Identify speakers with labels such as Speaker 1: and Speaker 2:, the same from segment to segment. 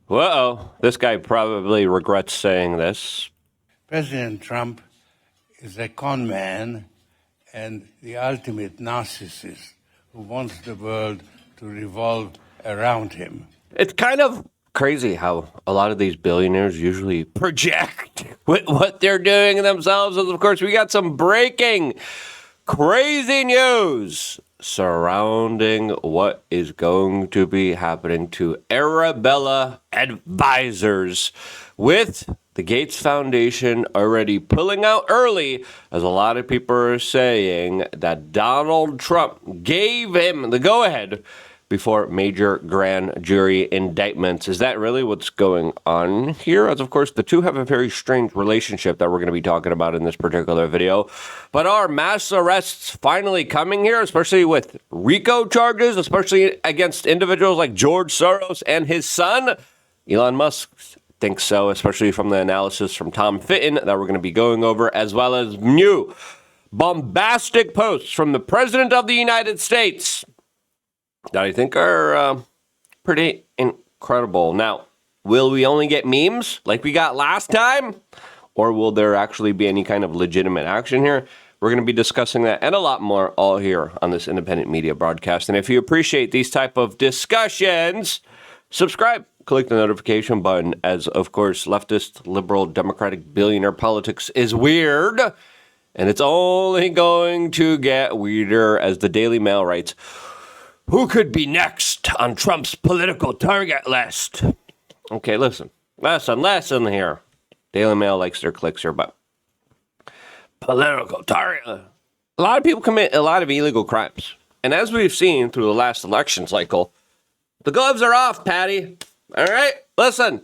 Speaker 1: Whoa, this guy probably regrets saying this.
Speaker 2: President Trump is a con man and the ultimate narcissist who wants the world to revolve around him.
Speaker 1: It's kind of crazy how a lot of these billionaires usually project what they're doing themselves. And of course, we got some breaking crazy news surrounding what is going to be happening to Arabella Advisors, with the Gates Foundation already pulling out early, as a lot of people are saying that Donald Trump gave him the go-ahead before major grand jury indictments. Is that really what's going on here? As of course, the two have a very strange relationship that we're going to be talking about in this particular video. But are mass arrests finally coming here, especially with RICO charges, especially against individuals like George Soros and his son? Elon Musk thinks so, especially from the analysis from Tom Fitton that we're going to be going over, as well as new bombastic posts from the President of the United States that I think are pretty incredible. Now, will we only get memes like we got last time? Or will there actually be any kind of legitimate action here? We're going to be discussing that and a lot more all here on this independent media broadcast. And if you appreciate these type of discussions, subscribe, click the notification button, as of course leftist, liberal, democratic, billionaire politics is weird. And it's only going to get weirder, as the Daily Mail writes. Who could be next on Trump's political target list? Okay, listen here. Daily Mail likes their clicks here, but political target. A lot of people commit a lot of illegal crimes. And as we've seen through the last election cycle, the gloves are off, Patty. All right, listen.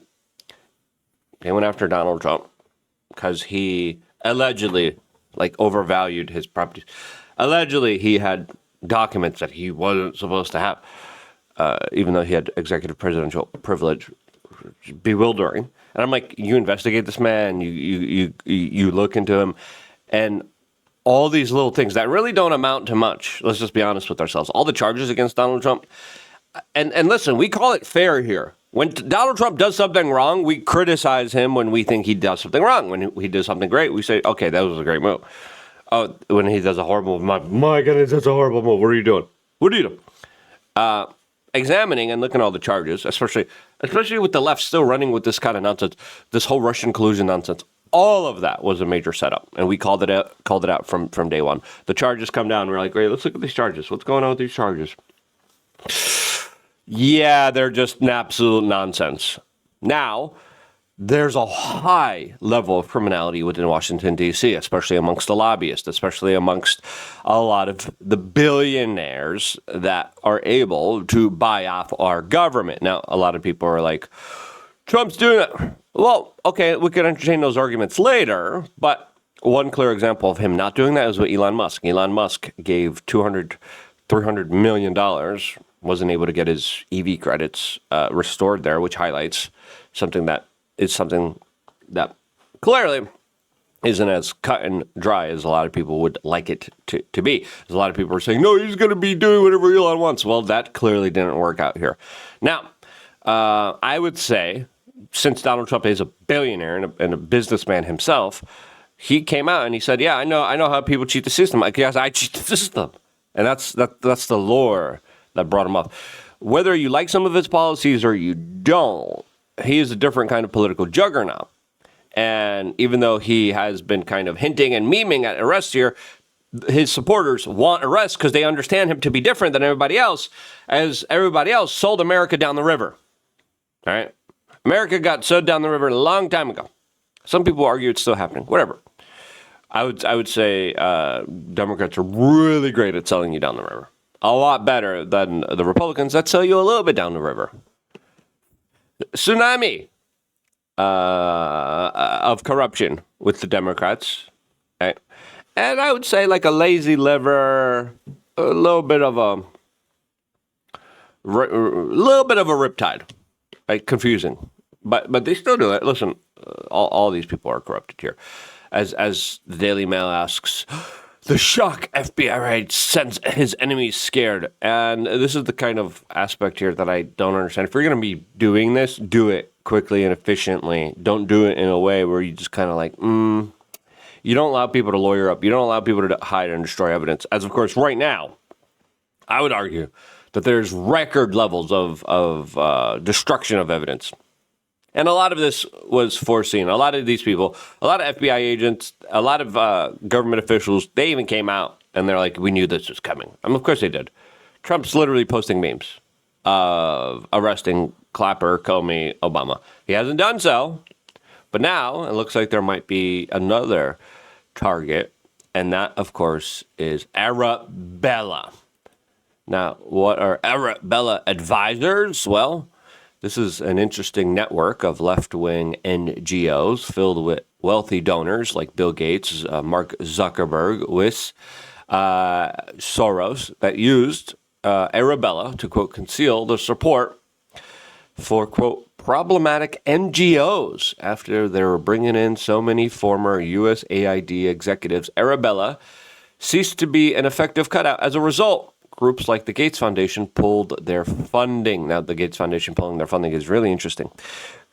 Speaker 1: They went after Donald Trump because he allegedly, overvalued his properties. Allegedly, he had documents that he wasn't supposed to have, even though he had executive presidential privilege. Bewildering. And I'm like, you investigate this man, you look into him, and all these little things that really don't amount to much. Let's just be honest with ourselves. All the charges against Donald Trump, and listen, we call it fair here. When Donald Trump does something wrong, we criticize him when we think he does something wrong. When he does something great, we say, okay, that was a great move. Oh, when he does a horrible move, my goodness, that's a horrible move. What are you doing? What are you doing? Examining and looking at all the charges, especially with the left still running with this kind of nonsense, this whole Russian collusion nonsense. All of that was a major setup, and we called it out from day one. The charges come down. We're like, great, let's look at these charges. What's going on with these charges? Yeah, they're just an absolute nonsense. Now, there's a high level of criminality within Washington, D.C., especially amongst the lobbyists, especially amongst a lot of the billionaires that are able to buy off our government. Now, a lot of people are like, Trump's doing it. Well, okay, we can entertain those arguments later, but one clear example of him not doing that is with Elon Musk. Elon Musk gave $300 million, wasn't able to get his EV credits restored there, which highlights something that clearly isn't as cut and dry as a lot of people would like it to be. There's a lot of people are saying, no, he's going to be doing whatever Elon wants. Well, that clearly didn't work out here. Now, I would say, since Donald Trump is a billionaire and a businessman himself, he came out and he said, yeah, I know how people cheat the system. Yes, I cheat the system. And that's the lore that brought him up. Whether you like some of his policies or you don't, he is a different kind of political juggernaut. And even though he has been kind of hinting and memeing at arrests here, his supporters want arrests because they understand him to be different than everybody else, as everybody else sold America down the river. All right? America got sold down the river a long time ago. Some people argue it's still happening. Whatever. I would say Democrats are really great at selling you down the river. A lot better than the Republicans that sell you a little bit down the river. Tsunami of corruption with the Democrats, right? And I would say like a lazy liver, a little bit of a riptide, right? Confusing, but they still do it. Listen, all these people are corrupted here. As the Daily Mail asks, The shock FBI raid sends his enemies scared. And this is the kind of aspect here that I don't understand. If you're going to be doing this, do it quickly and efficiently. Don't do it in a way where you just kind of like, You don't allow people to lawyer up. You don't allow people to hide and destroy evidence. As, of course, right now, I would argue that there's record levels of destruction of evidence. And a lot of this was foreseen. A lot of these people, a lot of FBI agents, a lot of government officials, they even came out and they're like, we knew this was coming. Of course they did. Trump's literally posting memes of arresting Clapper, Comey, Obama. He hasn't done so, but now it looks like there might be another target, and that, of course, is Arabella. Now, what are Arabella advisors? Well, this is an interesting network of left-wing NGOs filled with wealthy donors like Bill Gates, Mark Zuckerberg, Soros, that used Arabella to, quote, conceal the support for, quote, problematic NGOs after they were bringing in so many former USAID executives. Arabella ceased to be an effective cutout. As a result, groups like the Gates Foundation pulled their funding. Now, the Gates Foundation pulling their funding is really interesting,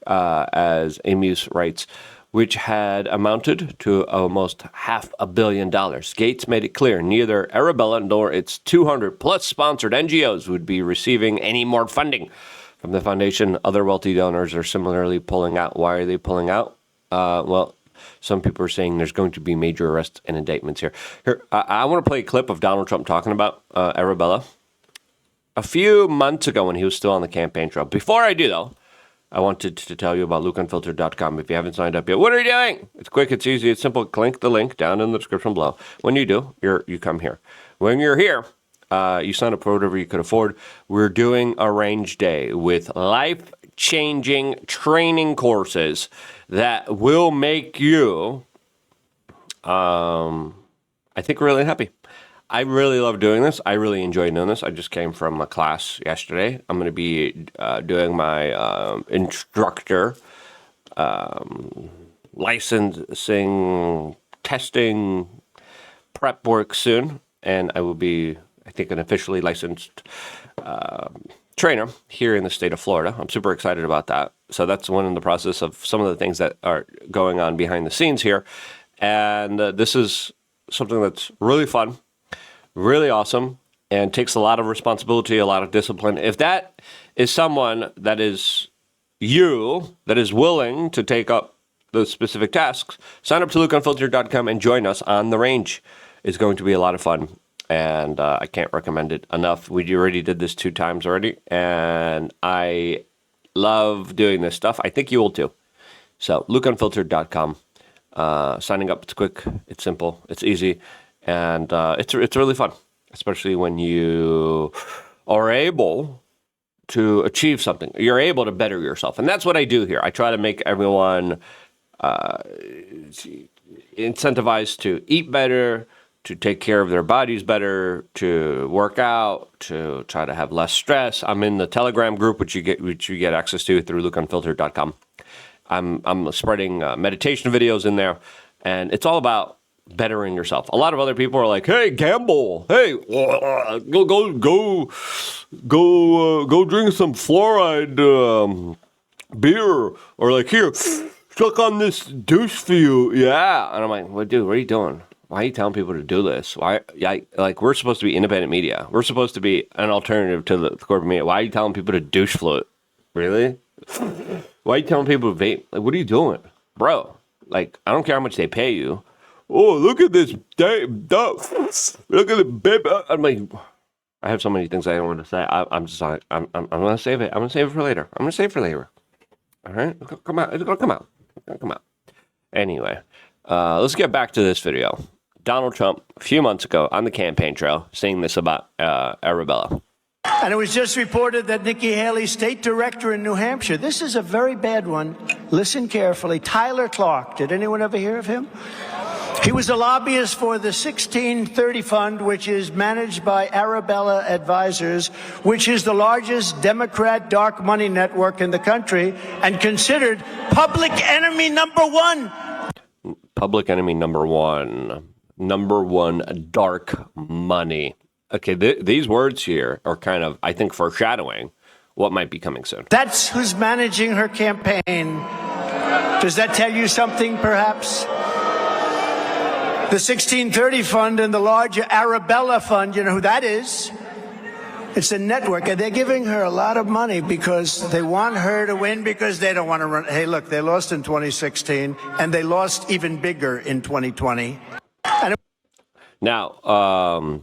Speaker 1: as Amuse writes, which had amounted to almost $500 million. Gates made it clear neither Arabella nor its 200-plus sponsored NGOs would be receiving any more funding from the foundation. Other wealthy donors are similarly pulling out. Why are they pulling out? Well, some people are saying there's going to be major arrests and indictments here. I want to play a clip of Donald Trump talking about Arabella a few months ago when he was still on the campaign trail. Before I do, though, I wanted to tell you about LukeUnfiltered.com. If you haven't signed up yet, what are you doing? It's quick, it's easy, it's simple. Click the link down in the description below. When you do, you come here. When you're here, you sign up for whatever you could afford. We're doing a range day with life-changing training courses that will make you, I think, really happy. I really love doing this. I really enjoy doing this. I just came from a class yesterday. I'm going to be doing my instructor licensing, testing, prep work soon. And I will be, I think, an officially licensed trainer here in the state of Florida. I'm super excited about that. So that's one in the process of some of the things that are going on behind the scenes here. And this is something that's really fun, really awesome, and takes a lot of responsibility, a lot of discipline. If that is someone that is that is willing to take up the specific tasks, sign up to LukeUnfiltered.com and join us on the range. It's going to be a lot of fun, and I can't recommend it enough. We already did this 2 times already, and I love doing this stuff. I think you will too. So LukeUnfiltered.com. Signing up, it's quick, it's simple, it's easy, and it's really fun, especially when you are able to achieve something. You're able to better yourself, and that's what I do here. I try to make everyone incentivized to eat better, to take care of their bodies better, to work out, to try to have less stress. I'm in the Telegram group, which you get access to through LukeUnfiltered.com. I'm spreading meditation videos in there, and it's all about bettering yourself. A lot of other people are like, "Hey, gamble! Hey, go drink some fluoride beer, or like here, suck on this douche for you." Yeah, and I'm like, "What, dude? What are you doing? Why are you telling people to do this? Why? Yeah, like we're supposed to be independent media. We're supposed to be an alternative to the corporate media. Why are you telling people to douche float? Really? Why are you telling people to vape? Like, what are you doing, bro? Like, I don't care how much they pay you. Oh, look at this, look at it, baby. I'm like, I have so many things I don't want to say. I'm just like, I'm gonna save it. I'm gonna save it for later. I'm gonna save it for later. All right, it's gonna come out. Anyway, let's get back to this video. Donald Trump, a few months ago on the campaign trail, saying this about Arabella.
Speaker 3: And it was just reported that Nikki Haley, state director in New Hampshire, this is a very bad one. Listen carefully. Tyler Clark. Did anyone ever hear of him? He was a lobbyist for the 1630 Fund, which is managed by Arabella Advisors, which is the largest Democrat dark money network in the country and considered public enemy number 1.
Speaker 1: Public enemy number 1. Number one, dark money. Okay, these words here are kind of, I think, foreshadowing what might be coming soon.
Speaker 3: That's who's managing her campaign. Does that tell you something, perhaps? The 1630 Fund and the larger Arabella Fund, you know who that is? It's a network, and they're giving her a lot of money because they want her to win, because they don't want to run. Hey, look, they lost in 2016, and they lost even bigger in 2020.
Speaker 1: Now,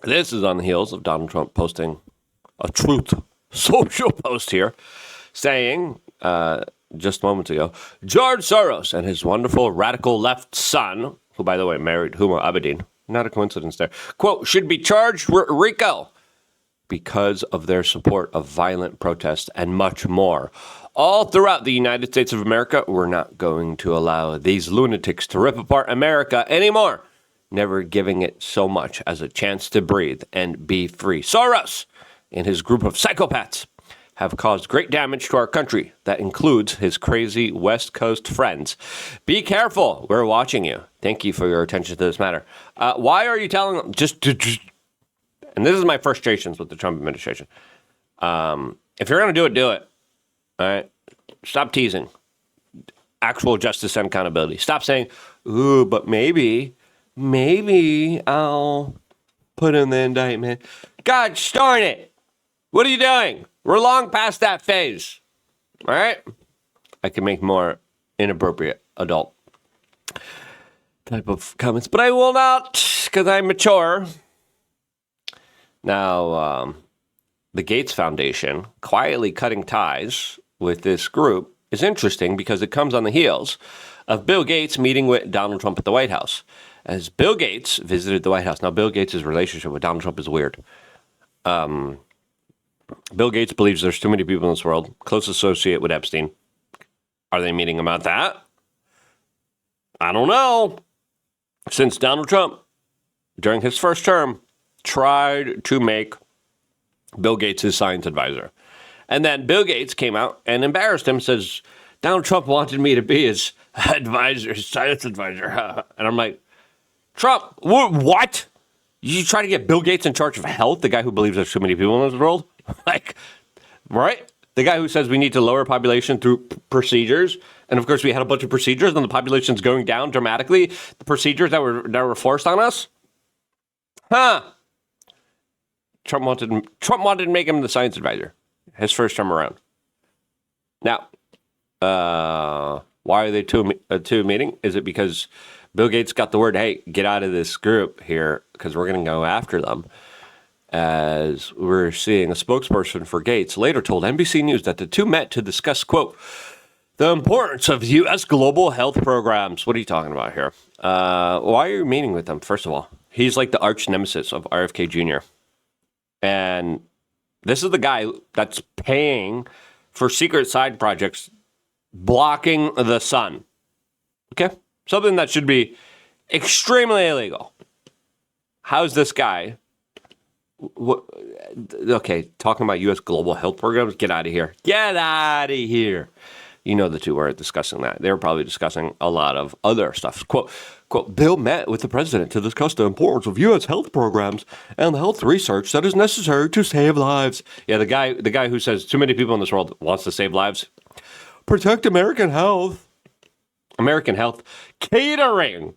Speaker 1: this is on the heels of Donald Trump posting a Truth Social post here saying, just moments ago, George Soros and his wonderful radical left son, who, by the way, married Huma Abedin, not a coincidence there, quote, should be charged with RICO because of their support of violent protests and much more. All throughout the United States of America, we're not going to allow these lunatics to rip apart America anymore, never giving it so much as a chance to breathe and be free. Soros and his group of psychopaths have caused great damage to our country. That includes his crazy West Coast friends. Be careful. We're watching you. Thank you for your attention to this matter. Why are you telling them? And this is my frustrations with the Trump administration. If you're going to do it. All right? Stop teasing. Actual justice and accountability. Stop saying, ooh, but maybe I'll put in the indictment. God darn it. What are you doing? We're long past that phase. All right? I can make more inappropriate adult type of comments, but I will not because I'm mature. Now, the Gates Foundation quietly cutting ties with this group is interesting because it comes on the heels of Bill Gates meeting with Donald Trump at the White House. As Bill Gates visited the White House. Now, Bill Gates' relationship with Donald Trump is weird. Bill Gates believes there's too many people in this world. Close associate with Epstein. Are they meeting about that? I don't know. Since Donald Trump, during his first term, tried to make Bill Gates his science advisor. And then Bill Gates came out and embarrassed him, says, Donald Trump wanted me to be his advisor, his science advisor. And I'm like, Trump, what? You try to get Bill Gates in charge of health, the guy who believes there's too many people in this world? Like, right? The guy who says we need to lower population through procedures. And of course, we had a bunch of procedures and the population's going down dramatically. The procedures that were forced on us. Huh. Trump wanted to make him the science advisor his first term around. Now, why are they two meeting? Is it because Bill Gates got the word, hey, get out of this group here because we're going to go after them? As we're seeing, a spokesperson for Gates later told NBC News that the two met to discuss, quote, the importance of U.S. global health programs. What are you talking about here? Why are you meeting with them? First of all, he's like the arch nemesis of RFK Jr. And this is the guy that's paying for secret side projects, blocking the sun. Okay? Something that should be extremely illegal. How's this guy? Okay, talking about U.S. global health programs, get out of here. Get out of here. You know the two weren't discussing that. They were probably discussing a lot of other stuff. Quote, Bill met with the president to discuss the importance of U.S. health programs and the health research that is necessary to save lives. Yeah, the guy who says too many people in this world wants to save lives. Protect American health. American health catering.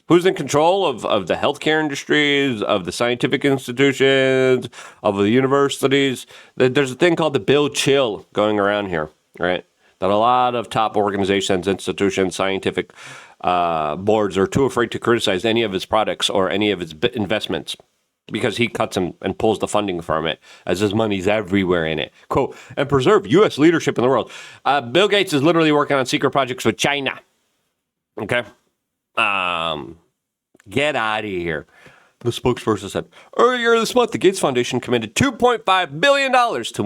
Speaker 1: Who's in control of the healthcare industries, of the scientific institutions, of the universities? There's a thing called the Bill Chill going around here, right? That a lot of top organizations, institutions, scientific boards are too afraid to criticize any of his products or any of his investments because he cuts and pulls the funding from it as his money's everywhere in it. Quote, and preserve U.S. leadership in the world. Bill Gates is literally working on secret projects with China. Okay? Get out of here. The spokesperson said, earlier this month, the Gates Foundation committed $2.5 billion to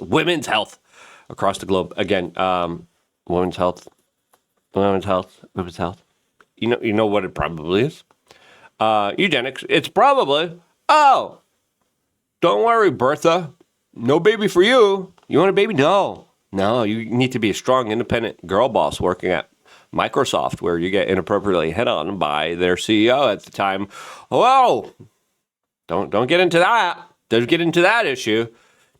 Speaker 1: women's health across the globe. Again, women's health. You know what it probably is? Eugenics. It's probably, don't worry, Bertha. No baby for you. You want a baby? No, you need to be a strong, independent girl boss working at Microsoft, where you get inappropriately hit on by their CEO at the time. Whoa, don't get into that. Don't get into that issue.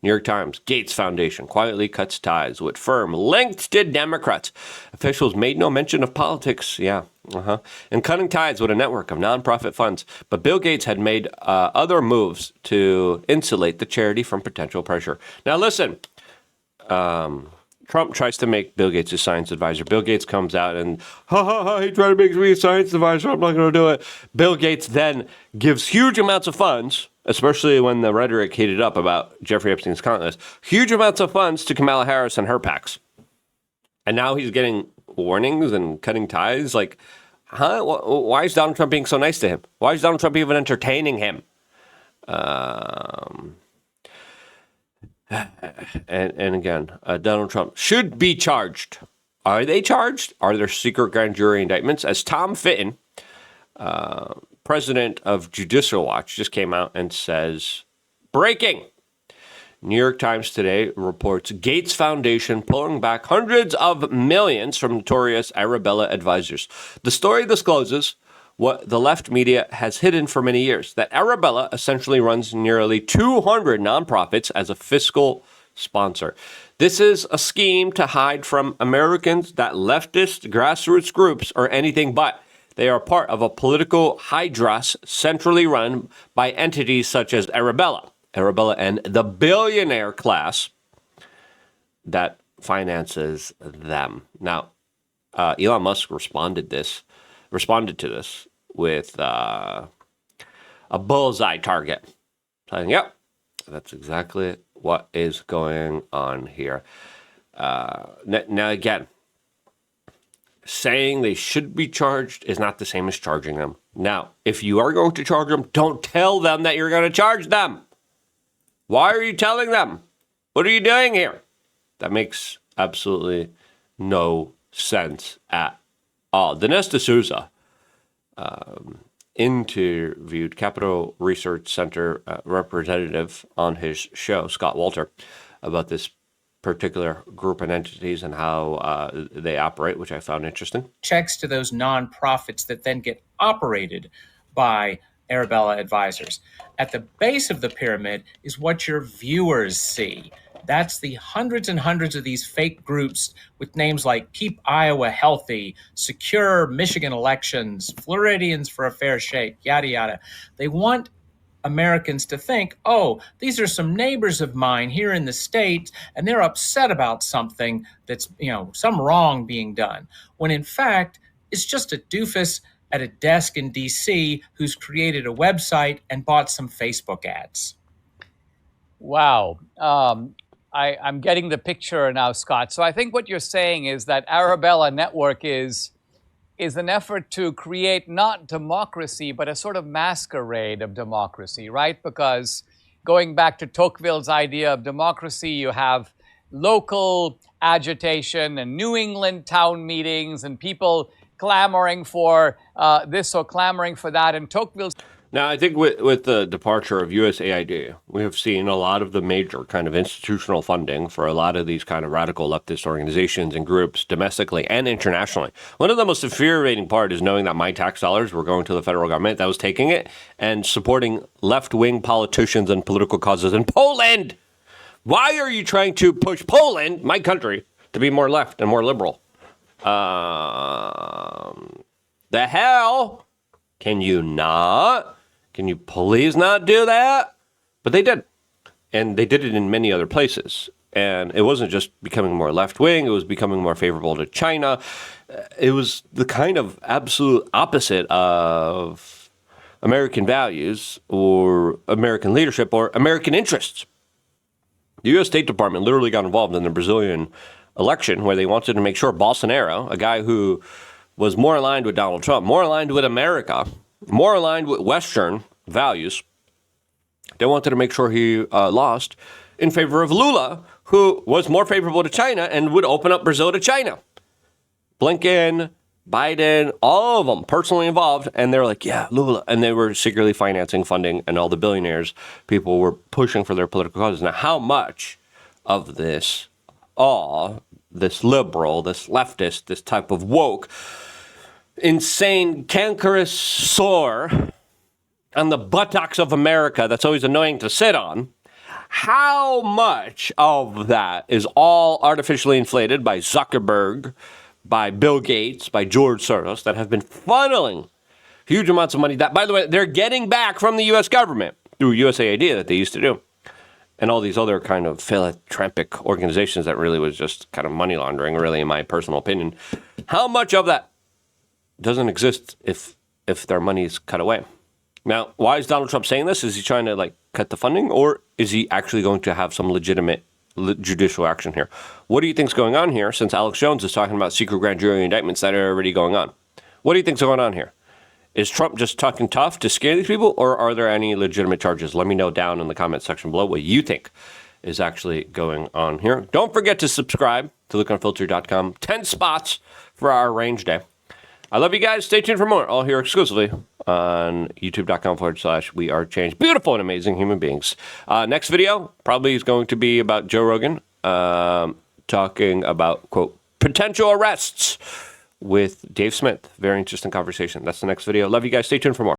Speaker 1: New York Times, Gates Foundation quietly cuts ties with firm linked to Democrats. Officials made no mention of politics. And cutting ties with a network of nonprofit funds. But Bill Gates had made other moves to insulate the charity from potential pressure. Now, listen, Trump tries to make Bill Gates his science advisor. Bill Gates comes out and, he tried to make me a science advisor. I'm not going to do it. Bill Gates then gives huge amounts of funds, especially when the rhetoric heated up about Jeffrey Epstein's content list, huge amounts of funds to Kamala Harris and her PACs. And now he's getting warnings and cutting ties. Like, why is Donald Trump being so nice to him? Why is Donald Trump even entertaining him? And again, Donald Trump should be charged. Are they charged? Are there secret grand jury indictments? As Tom Fitton, president of Judicial Watch, just came out and says, breaking. New York Times today reports Gates Foundation pulling back hundreds of millions from notorious Arabella advisors. The story discloses what the left media has hidden for many years, that Arabella essentially runs nearly 200 nonprofits as a fiscal sponsor. This is a scheme to hide from Americans that leftist grassroots groups are anything but. They are part of a political hydra centrally run by entities such as Arabella and the billionaire class that finances them. Now, Elon Musk responded to this with a bullseye target, saying, yep, that's exactly what is going on here. Now, again, saying they should be charged is not the same as charging them. Now, if you are going to charge them, don't tell them that you're going to charge them. Why are you telling them? What are you doing here? That makes absolutely no sense at all. Dinesh D'Souza interviewed Capital Research Center representative on his show, Scott Walter, about this particular group and entities and how they operate, which I found interesting.
Speaker 4: Checks to those nonprofits that then get operated by Arabella advisors. At the base of the pyramid is what your viewers see. That's the hundreds and hundreds of these fake groups with names like Keep Iowa Healthy, Secure Michigan Elections, Floridians for a Fair Shake, yada, yada. They want Americans to think, oh, these are some neighbors of mine here in the States, and they're upset about something that's, some wrong being done. When in fact, it's just a doofus at a desk in DC who's created a website and bought some Facebook ads.
Speaker 5: Wow. I'm getting the picture now, Scott. So I think what you're saying is that Arabella Network is an effort to create not democracy, but a sort of masquerade of democracy, right? Because going back to Tocqueville's idea of democracy, you have local agitation and New England town meetings and people clamoring for this or clamoring for that. And Tocqueville's...
Speaker 1: Now, I think with the departure of USAID, we have seen a lot of the major kind of institutional funding for a lot of these kind of radical leftist organizations and groups domestically and internationally. One of the most infuriating part is knowing that my tax dollars were going to the federal government that was taking it and supporting left-wing politicians and political causes in Poland. Why are you trying to push Poland, my country, to be more left and more liberal? The hell? Can you not? Can you please not do that? But they did. And they did it in many other places. And it wasn't just becoming more left-wing. It was becoming more favorable to China. It was the kind of absolute opposite of American values or American leadership or American interests. The U.S. State Department literally got involved in the Brazilian election where they wanted to make sure Bolsonaro, a guy who was more aligned with Donald Trump, more aligned with America, more aligned with Western values. They wanted to make sure he lost in favor of Lula, who was more favorable to China and would open up Brazil to China. Blinken, Biden, all of them personally involved. And they were like, yeah, Lula. And they were secretly financing, funding, and all the billionaires, people were pushing for their political causes. Now, how much of this all this liberal, this leftist, this type of woke, insane, cankerous sore on the buttocks of America that's always annoying to sit on, how much of that is all artificially inflated by Zuckerberg, by Bill Gates, by George Soros, that have been funneling huge amounts of money that, by the way, they're getting back from the U.S. government through USAID that they used to do, and all these other kind of philanthropic organizations that really was just kind of money laundering, really, in my personal opinion. How much of that doesn't exist if their money is cut away? Now, why is Donald Trump saying this? Is he trying to cut the funding, or is he actually going to have some legitimate judicial action here? What do you think's going on here, since Alex Jones is talking about secret grand jury indictments that are already going on? What do you think's going on here? Is Trump just talking tough to scare these people, or are there any legitimate charges? Let me know down in the comment section below what you think is actually going on here. Don't forget to subscribe to LukeUnfiltered.com. 10 spots for our range day. I love you guys. Stay tuned for more. All here exclusively on youtube.com/We Are Changed. Beautiful and amazing human beings. Next video probably is going to be about Joe Rogan talking about, quote, potential arrests with Dave Smith. Very interesting conversation. That's the next video. Love you guys. Stay tuned for more.